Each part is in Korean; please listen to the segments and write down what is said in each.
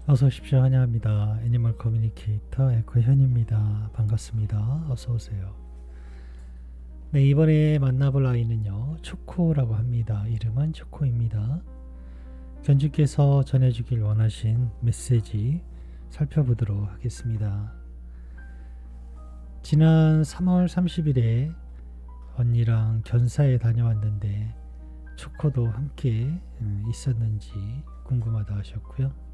어서 오십시오. 환영합니다. 애니멀 커뮤니케이터 에코현입니다. 반갑습니다. 어서 오세요. 네, 이번에 만나볼 아이는요, 초코라고 합니다. 이름은 초코입니다. 견주께서 전해주길 원하신 메시지 살펴보도록 하겠습니다. 지난 3월 30일에 언니랑 견사에 다녀왔는데 초코도 함께 있었는지 궁금하다 하셨고요.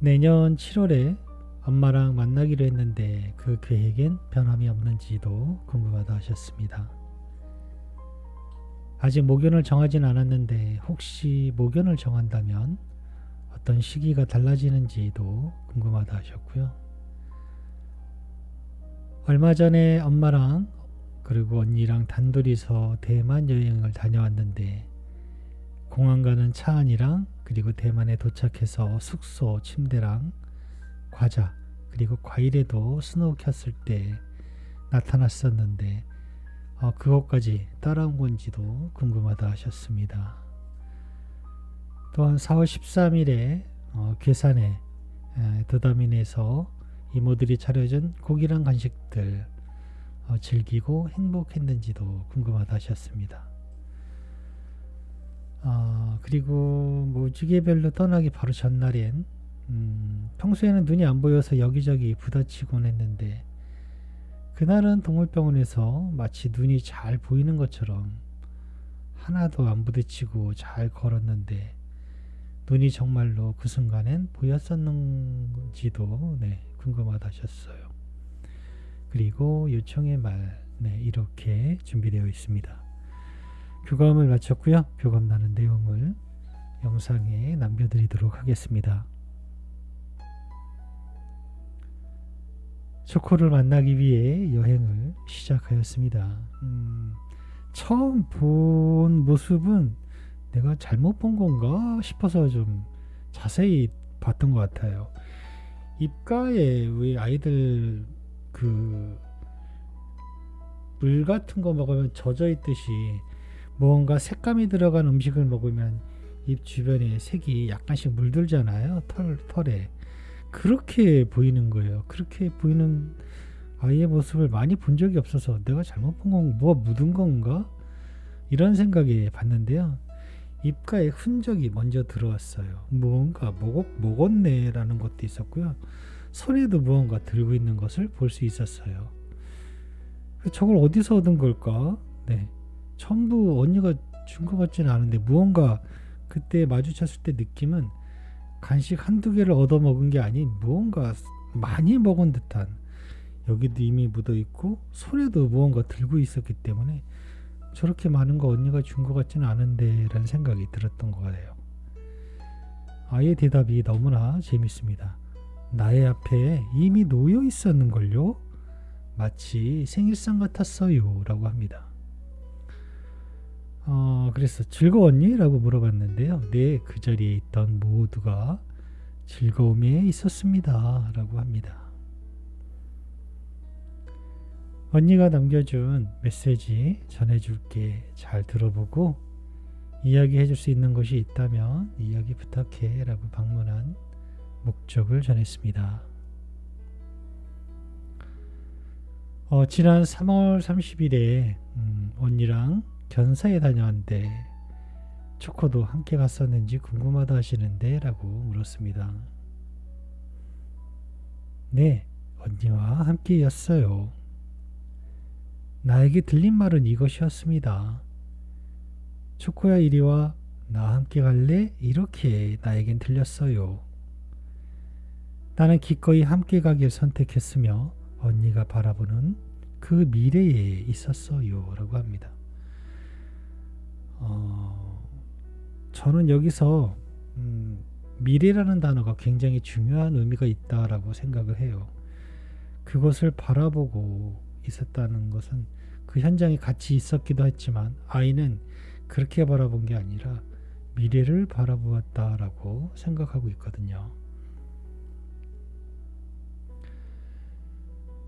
내년 7월에 엄마랑 만나기로 했는데 그 계획엔 변함이 없는지도 궁금하다 하셨습니다. 아직 목연을 정하진 않았는데 혹시 목연을 정한다면 어떤 시기가 달라지는지도 궁금하다 하셨고요. 얼마 전에 엄마랑 그리고 언니랑 단둘이서 대만 여행을 다녀왔는데 공항 가는 차 안이랑 그리고 대만에 도착해서 숙소 침대랑 과자 그리고 과일에도 스노우 켰을 때 나타났었는데 그것까지 따라온 건지도 궁금하다 하셨습니다. 또한 4월 13일에 괴산에 드다민에서 이모들이 차려준 고기랑 간식들 즐기고 행복했는지도 궁금하다 하셨습니다. 그리고 무지개별로 떠나기 바로 전날엔 평소에는 눈이 안 보여서 여기저기 부딪히곤 했는데 그날은 동물병원에서 마치 눈이 잘 보이는 것처럼 하나도 안 부딪히고 잘 걸었는데 눈이 정말로 그 순간엔 보였었는지도 궁금하다 하셨어요. 그리고 요청의 말 이렇게 준비되어 있습니다. 교감을 마쳤고요. 교감 나눈 내용을 영상에 남겨드리도록 하겠습니다. 초코를 만나기 위해 여행을 시작하였습니다. 처음 본 모습은 내가 잘못 본 건가 싶어서 좀 자세히 봤던 것 같아요. 입가에 왜 아이들 그 물 같은 거 먹으면 젖어 있듯이 뭔가 색감이 들어간 음식을 먹으면 입 주변에 색이 약간씩 물들잖아요. 털에. 그렇게 보이는 거예요. 그렇게 보이는 아이의 모습을 많이 본 적이 없어서 내가 잘못 본 건가? 뭐가 묻은 건가? 이런 생각이 봤는데요. 입가에 흔적이 먼저 들어왔어요. 무언가 먹었네 라는 것도 있었고요. 손에도 무언가 들고 있는 것을 볼 수 있었어요. 저걸 어디서 얻은 걸까? 전부 언니가 준 것 같지는 않은데 무언가 그때 마주쳤을 때 느낌은 간식 한두 개를 얻어 먹은 게 아닌 무언가 많이 먹은 듯한, 여기도 이미 묻어 있고 손에도 무언가 들고 있었기 때문에 저렇게 많은 거 언니가 준 것 같지는 않은데 라는 생각이 들었던 것 같아요. 아이의 대답이 너무나 재밌습니다. 나의 앞에 이미 놓여 있었는걸요? 마치 생일상 같았어요 라고 합니다. 그래서 즐거웠니? 라고 물어봤는데요. 네, 그 자리에 있던 모두가 즐거움에 있었습니다 라고 합니다. 언니가 남겨준 메시지 전해줄게. 잘 들어보고 이야기해줄 수 있는 것이 있다면 이야기 부탁해 라고 방문한 목적을 전했습니다. 지난 3월 30일에 언니랑 견사에 다녀왔는데 초코도 함께 갔었는지 궁금하다 하시는데 라고 물었습니다. 네, 언니와 함께였어요. 나에게 들린 말은 이것이었습니다. 초코야 이리와, 나 함께 갈래? 이렇게 나에겐 들렸어요. 나는 기꺼이 함께 가길 선택했으며 언니가 바라보는 그 미래에 있었어요 라고 합니다. 저는 여기서 미래라는 단어가 굉장히 중요한 의미가 있다라고 생각을 해요. 그것을 바라보고 있었다는 것은 그 현장에 같이 있었기도 했지만 아이는 그렇게 바라본 게 아니라 미래를 바라보았다라고 생각하고 있거든요.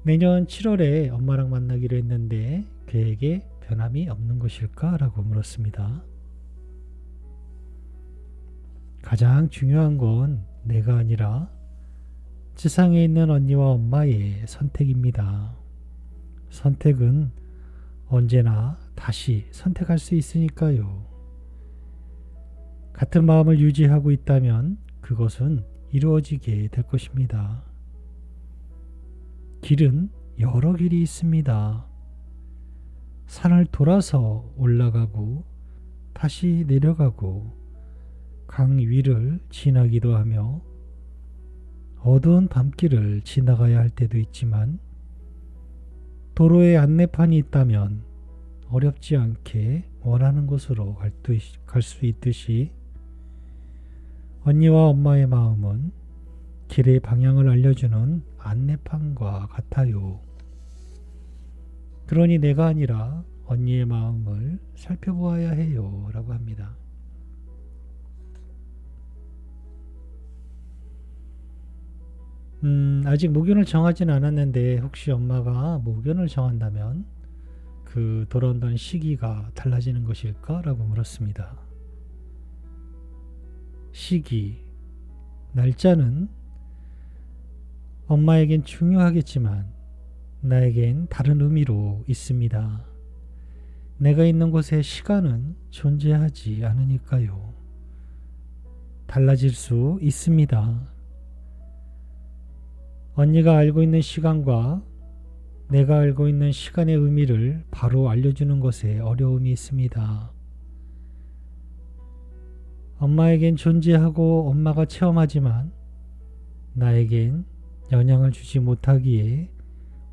내년 7월에 엄마랑 만나기로 했는데 계획에 변함이 없는 것일까? 라고 물었습니다. 가장 중요한 건 내가 아니라 지상에 있는 언니와 엄마의 선택입니다. 선택은 언제나 다시 선택할 수 있으니까요. 같은 마음을 유지하고 있다면 그것은 이루어지게 될 것입니다. 길은 여러 길이 있습니다. 산을 돌아서 올라가고 다시 내려가고 강 위를 지나기도 하며 어두운 밤길을 지나가야 할 때도 있지만 도로에 안내판이 있다면 어렵지 않게 원하는 곳으로 갈 수 있듯이 언니와 엄마의 마음은 길의 방향을 알려주는 안내판과 같아요. 그러니 내가 아니라 언니의 마음을 살펴보아야 해요 라고 합니다. 아직 목연을 정하진 않았는데 혹시 엄마가 목연을 정한다면 그 돌아온다는 시기가 달라지는 것일까? 라고 물었습니다. 시기, 날짜는 엄마에겐 중요하겠지만 나에겐 다른 의미로 있습니다. 내가 있는 곳에 시간은 존재하지 않으니까요. 달라질 수 있습니다. 언니가 알고 있는 시간과 내가 알고 있는 시간의 의미를 바로 알려주는 것에 어려움이 있습니다. 엄마에겐 존재하고 엄마가 체험하지만 나에겐 영향을 주지 못하기에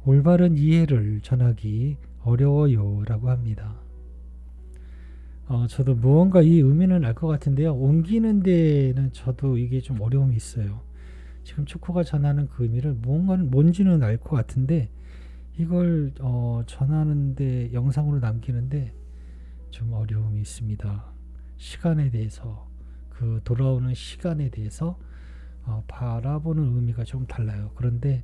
올바른 이해를 전하기 어려워요 라고 합니다. 저도 무언가 이 의미는 알 것 같은데요. 옮기는 데는 저도 이게 좀 어려움이 있어요. 지금 초코가 전하는 그 의미를 뭔지는 알 것 같은데 이걸 전하는데 영상으로 남기는데 좀 어려움이 있습니다. 시간에 대해서 그 돌아오는 시간에 대해서 바라보는 의미가 좀 달라요. 그런데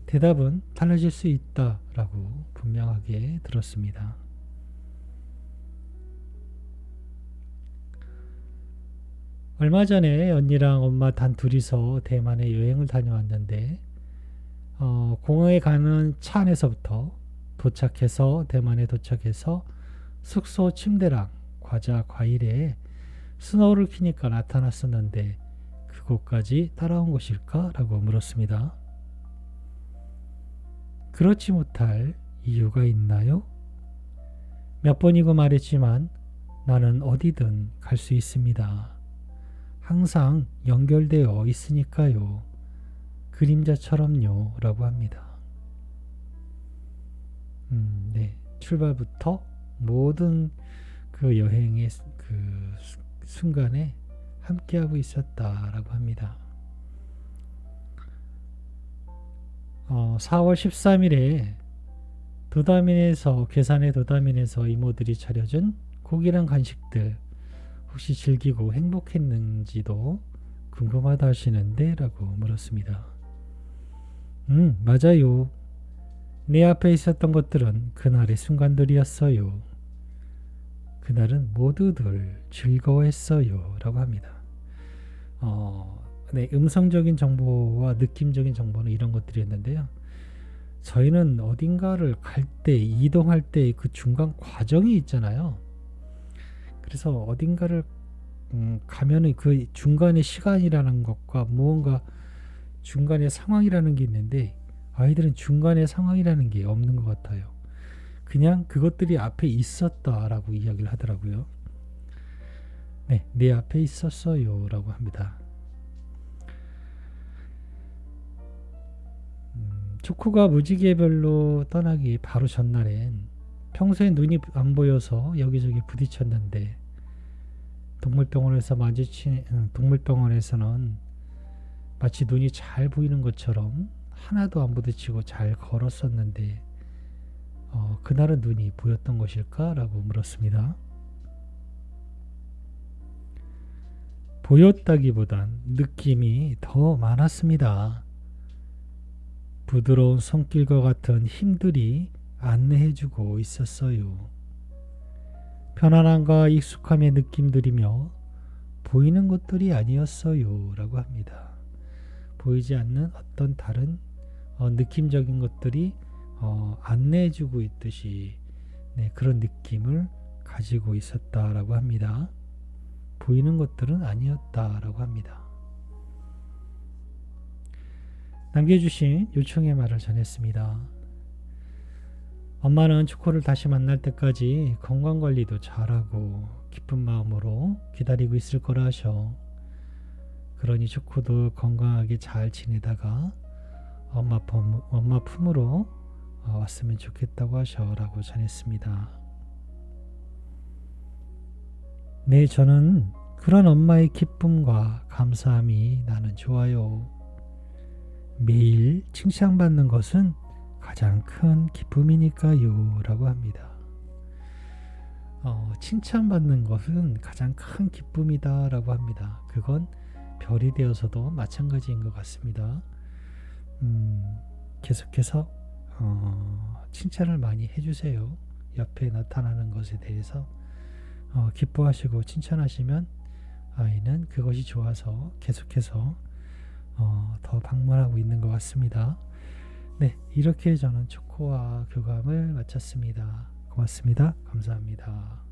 대답은 달라질 수 있다라고 분명하게 들었습니다. 얼마 전에 언니랑 엄마 단 둘이서 대만에 여행을 다녀왔는데 공항에 가는 차 안에서부터 대만에 도착해서 숙소 침대랑 과자 과일에 스노우를 키니까 나타났었는데 그곳까지 따라온 것일까? 라고 물었습니다. 그렇지 못할 이유가 있나요? 몇 번이고 말했지만 나는 어디든 갈 수 있습니다. 항상 연결되어 있으니까요. 그림자처럼요 라고 합니다. 네. 출발부터 모든 그 여행의 그 순간에 함께하고 있었다라고 합니다. 4월 13일에 괴산의 도다민에서 이모들이 차려준 고기랑 간식들 혹시 즐기고 행복했는지도 궁금하다 하시는데 라고 물었습니다. 맞아요. 내 앞에 있었던 것들은 그날의 순간들이었어요. 그날은 모두들 즐거워했어요 라고 합니다. 네, 음성적인 정보와 느낌적인 정보는 이런 것들이었는데요. 저희는 어딘가를 갈 때, 이동할 때 그 중간 과정이 있잖아요. 그래서 어딘가를 가면은 그 중간의 시간이라는 것과 무언가 중간의 상황이라는 게 있는데 아이들은 중간의 상황이라는 게 없는 것 같아요. 그냥 그것들이 앞에 있었다라고 이야기를 하더라고요. 네, 내 앞에 있었어요 라고 합니다. 초코가 무지개별로 떠나기 바로 전날엔 평소에 눈이 안 보여서 여기저기 부딪혔는데 동물병원에서는 마치 눈이 잘 보이는 것처럼 하나도 안 부딪히고 잘 걸었었는데 그날은 눈이 보였던 것일까? 라고 물었습니다. 보였다기보단 느낌이 더 많았습니다. 부드러운 손길과 같은 힘들이 안내해주고 있었어요. 편안함과 익숙함의 느낌들이며 보이는 것들이 아니었어요 라고 합니다. 보이지 않는 어떤 다른 느낌적인 것들이 안내해주고 있듯이 그런 느낌을 가지고 있었다라고 합니다. 보이는 것들은 아니었다라고 합니다. 남겨주신 요청의 말을 전했습니다. 엄마는 초코를 다시 만날 때까지 건강관리도 잘하고 기쁜 마음으로 기다리고 있을 거라 하셔. 그러니 초코도 건강하게 잘 지내다가 엄마 품으로 왔으면 좋겠다고 하셔라고 전했습니다. 네, 저는 그런 엄마의 기쁨과 감사함이 나는 좋아요. 매일 칭찬받는 것은 가장 큰 기쁨이니까요 라고 합니다. 칭찬받는 것은 가장 큰 기쁨이다 라고 합니다. 그건 별이 되어서도 마찬가지인 것 같습니다. 계속해서 칭찬을 많이 해주세요. 옆에 나타나는 것에 대해서 기뻐하시고 칭찬하시면 아이는 그것이 좋아서 계속해서 더 방문하고 있는 것 같습니다. 네, 이렇게 저는 초코와 교감을 마쳤습니다. 고맙습니다. 감사합니다.